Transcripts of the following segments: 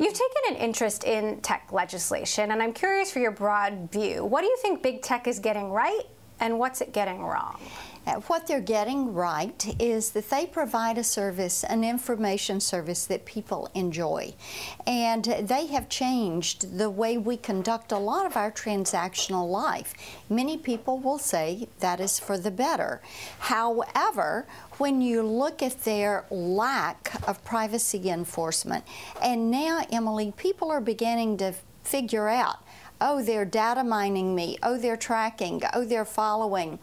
You've taken an interest in tech legislation, and I'm curious for your broad view. What do you think big tech is getting right, and what's it getting wrong? What they're getting right is that they provide a service, an information service that people enjoy. And they have changed the way we conduct a lot of our transactional life. Many people will say that is for the better. However, when you look at their lack of privacy enforcement, and now, Emily, people are beginning to figure out, oh, they're data mining me, oh, they're tracking, oh, they're following.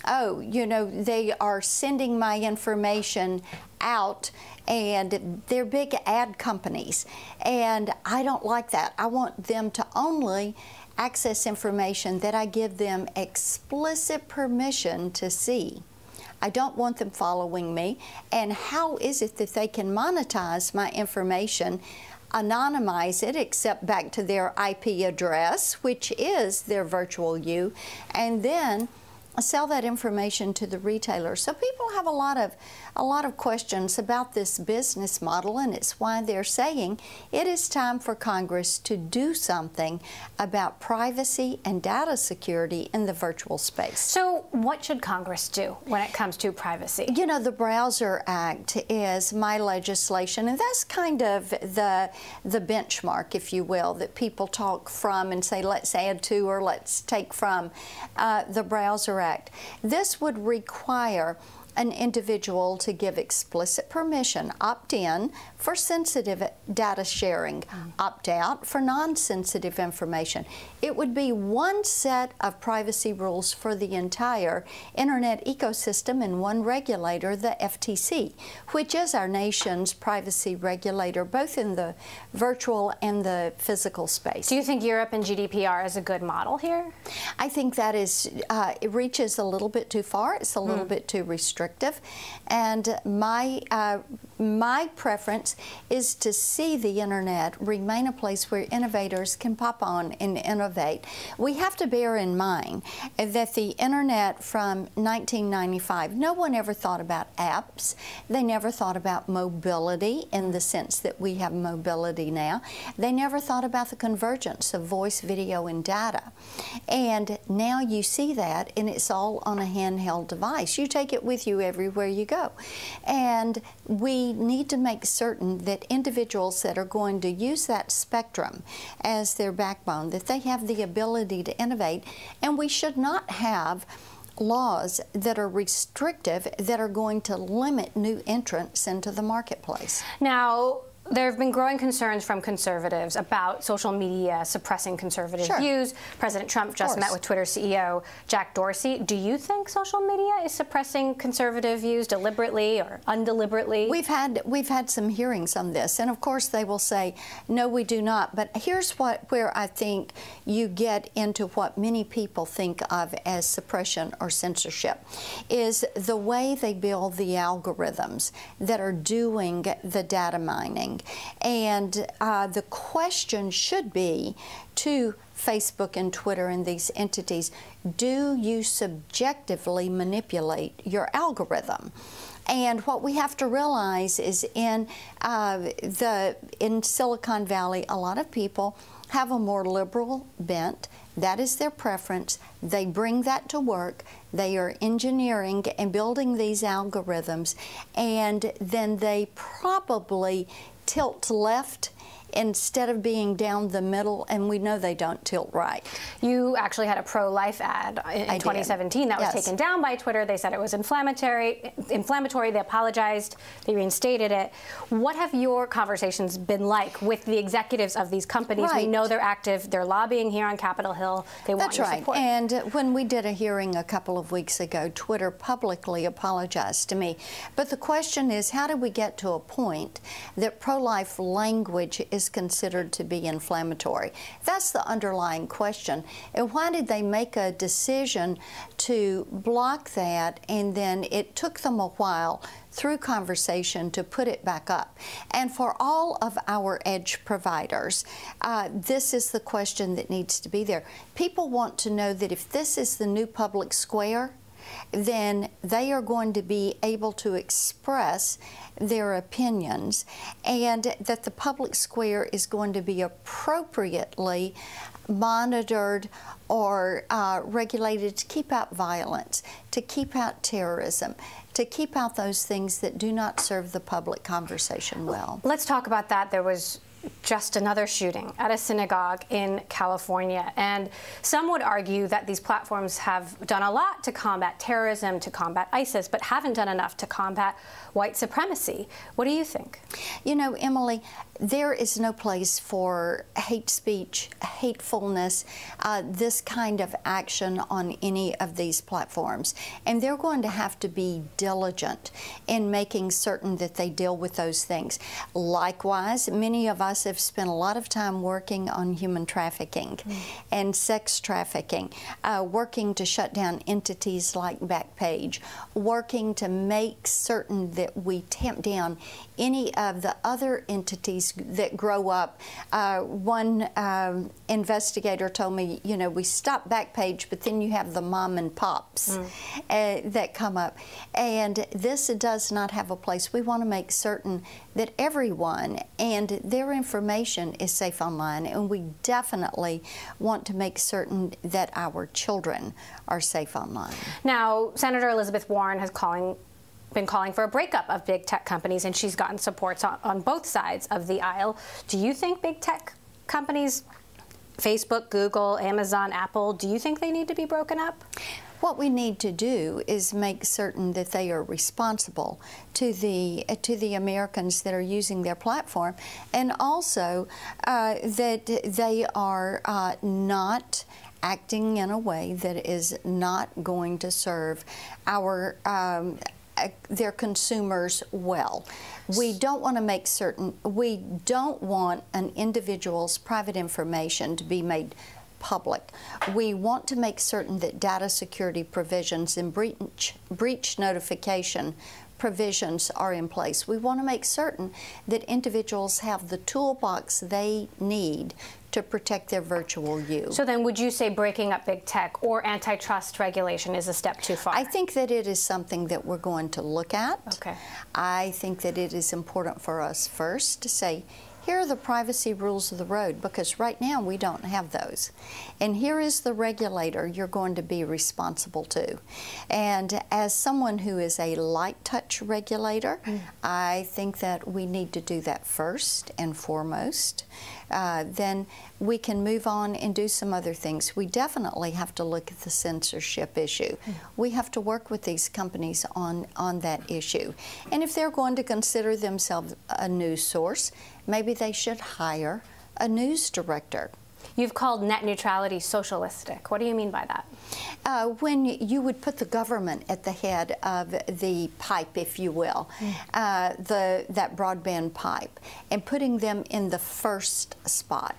Oh, you know, they are sending my information out, and they're big ad companies. And I don't like that. I want them to only access information that I give them explicit permission to see. I don't want them following me. And how is it that they can monetize my information, anonymize it, except back to their IP address, which is their virtual you, and then sell that information to the retailer? So people have a lot of questions about this business model, and it's why they're saying it is time for Congress to do something about privacy and data security in the virtual space. So what should Congress do when it comes to privacy? You know, the Browser Act is my legislation, and that's kind of the benchmark, if you will, that people talk from and say, let's add to or let's take from the Browser Act. This would require an individual to give explicit permission, opt-in for sensitive data sharing, opt-out for non-sensitive information. It would be one set of privacy rules for the entire internet ecosystem and one regulator, the FTC, which is our nation's privacy regulator, both in the virtual and the physical space. Do you think Europe and GDPR is a good model here? I think that is, it reaches a little bit too far. It's a little bit too restrictive. And my preference is to see the internet remain a place where innovators can pop on and innovate. We have to bear in mind that the internet from 1995, no one ever thought about apps. They never thought about mobility in the sense that we have mobility now. They never thought about the convergence of voice, video, and data. And now you see that, and it's all on a handheld device. You take it with you everywhere you go. And we need to make certain that individuals that are going to use that spectrum as their backbone, that they have the ability to innovate, and we should not have laws that are restrictive that are going to limit new entrants into the marketplace. Now, there have been growing concerns from conservatives about social media suppressing conservative views. President Trump just met with Twitter CEO Jack Dorsey. Do you think social media is suppressing conservative views deliberately or undeliberately? We've had some hearings on this, and of course they will say, no, we do not. But here's where I think you get into what many people think of as suppression or censorship, is the way they build the algorithms that are doing the data mining. And the question should be to Facebook and Twitter and these entities, do you subjectively manipulate your algorithm? And what we have to realize is in Silicon Valley, a lot of people have a more liberal bent. That is their preference. They bring that to work. They are engineering and building these algorithms, and then they probably tilt left instead of being down the middle, and we know they don't tilt right. You actually had a pro-life ad in 2017 that was taken down by Twitter. They said it was inflammatory. They apologized. They reinstated it. What have your conversations been like with the executives of these companies? We know they're active. They're lobbying here on Capitol Hill. They want your support. And when we did a hearing a couple of weeks ago, Twitter publicly apologized to me. But the question is, how do we get to a point that pro-life language is considered to be inflammatory? That's the underlying question. And why did they make a decision to block that, and then it took them a while through conversation to put it back up? And for all of our edge providers, this is the question that needs to be there. People want to know that if this is the new public square, then they are going to be able to express their opinions, and that the public square is going to be appropriately monitored or regulated to keep out violence, to keep out terrorism, to keep out those things that do not serve the public conversation well. Let's talk about that. There was just another shooting at a synagogue in California, and some would argue that these platforms have done a lot to combat terrorism, to combat ISIS, but haven't done enough to combat white supremacy. What do you think? You know, Emily, there is no place for hate speech, hatefulness, this kind of action on any of these platforms. And they're going to have to be diligent in making certain that they deal with those things. Likewise, many of us have spent a lot of time working on human trafficking and sex trafficking, working to shut down entities like Backpage, working to make certain that we tamp down any of the other entities that grow up. One investigator told me, you know, we stop Backpage, but then you have the mom and pops that come up. And this does not have a place. We want to make certain that everyone and their information is safe online, and we definitely want to make certain that our children are safe online. Now, Senator Elizabeth Warren has been calling for a breakup of big tech companies, and she's gotten supports on both sides of the aisle. Do you think big tech companies, Facebook, Google, Amazon, Apple, do you think they need to be broken up? What we need to do is make certain that they are responsible to the Americans that are using their platform, and also that they are not acting in a way that is not going to serve our their consumers well. We don't want to make certain, we don't want an individual's private information to be made public. We want to make certain that data security provisions and breach notification provisions are in place. We want to make certain that individuals have the toolbox they need to protect their virtual you. So then would you say breaking up big tech or antitrust regulation is a step too far? I think that it is something that we're going to look at. Okay. I think that it is important for us first to say, here are the privacy rules of the road, because right now we don't have those. And here is the regulator you're going to be responsible to. And as someone who is a light touch regulator, I think that we need to do that first and foremost. Then we can move on and do some other things. We definitely have to look at the censorship issue. We have to work with these companies on that issue. And if they're going to consider themselves a news source, maybe they should hire a news director. You've called net neutrality socialistic. What do you mean by that? When you would put the government at the head of the pipe, if you will, that broadband pipe, and putting them in the first spot.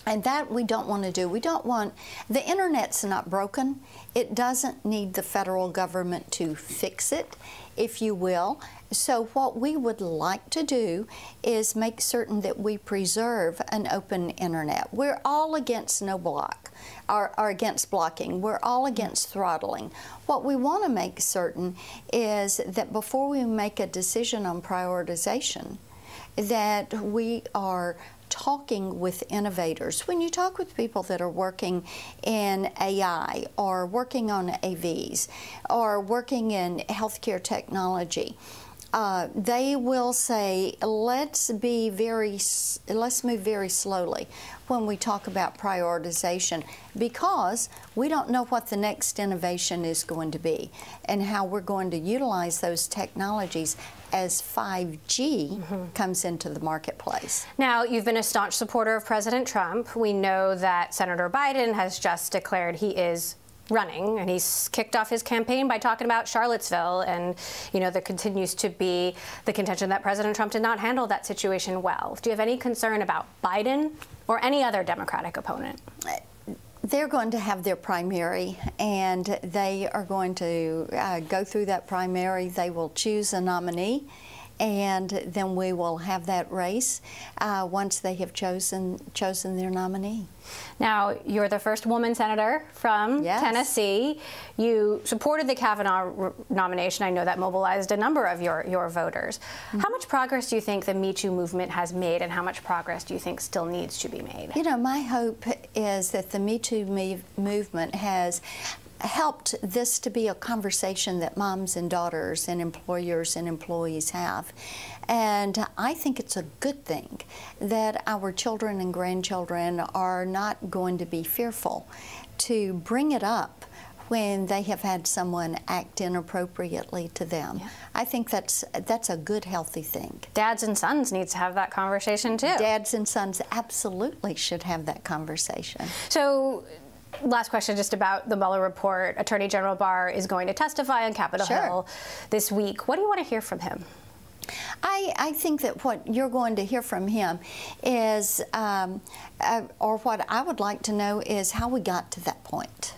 And that we don't want to do. We don't want, the internet's not broken. It doesn't need the federal government to fix it, if you will. So what we would like to do is make certain that we preserve an open internet. We're all against no block, or against blocking. We're all against throttling. What we want to make certain is that before we make a decision on prioritization, that we are talking with innovators. When you talk with people that are working in AI or working on AVs or working in healthcare technology, they will say, let's move very slowly when we talk about prioritization, because we don't know what the next innovation is going to be and how we're going to utilize those technologies as 5G comes into the marketplace. Now, you've been a staunch supporter of President Trump. We know that Senator Biden has just declared he is running, and he's kicked off his campaign by talking about Charlottesville, and you know there continues to be the contention that President Trump did not handle that situation well. Do you have any concern about Biden or any other Democratic opponent? They're going to have their primary, and they are going to go through that primary. They will choose a nominee, and then we will have that race once they have chosen their nominee. Now, you're the first woman senator from Tennessee. You supported the Kavanaugh nomination. I know that mobilized a number of your voters. How much progress do you think the Me Too movement has made, and how much progress do you think still needs to be made? You know, my hope is that the Me Too movement has helped this to be a conversation that moms and daughters and employers and employees have. And I think it's a good thing that our children and grandchildren are not going to be fearful to bring it up when they have had someone act inappropriately to them. Yeah. I think that's a good, healthy thing. Dads and sons need to have that conversation too. Dads and sons absolutely should have that conversation. So, last question just about the Mueller report. Attorney General Barr is going to testify on Capitol Hill this week. What do you want to hear from him? I think that what you're going to hear from him is, or what I would like to know is how we got to that point.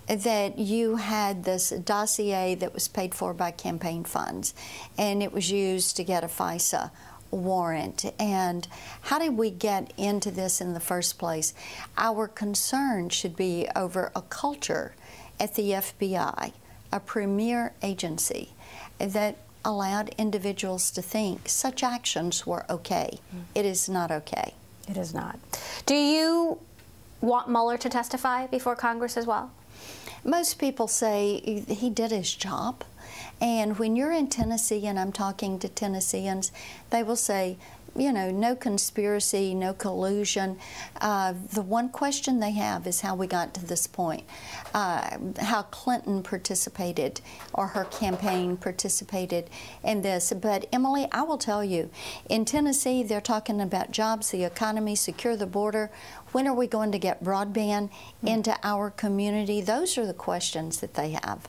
That you had this dossier that was paid for by campaign funds, and it was used to get a FISA warrant. And how did we get into this in the first place? Our concern should be over a culture at the FBI, a premier agency, that allowed individuals to think such actions were okay. It is not okay. It is not. Do you want Mueller to testify before Congress as well? Most people say he did his job. And when you're in Tennessee, and I'm talking to Tennesseans, they will say, you know, no conspiracy, no collusion. The one question they have is how we got to this point, how Clinton participated or her campaign participated in this. But Emily, I will tell you, in Tennessee, they're talking about jobs, the economy, secure the border. When are we going to get broadband into our community? Those are the questions that they have.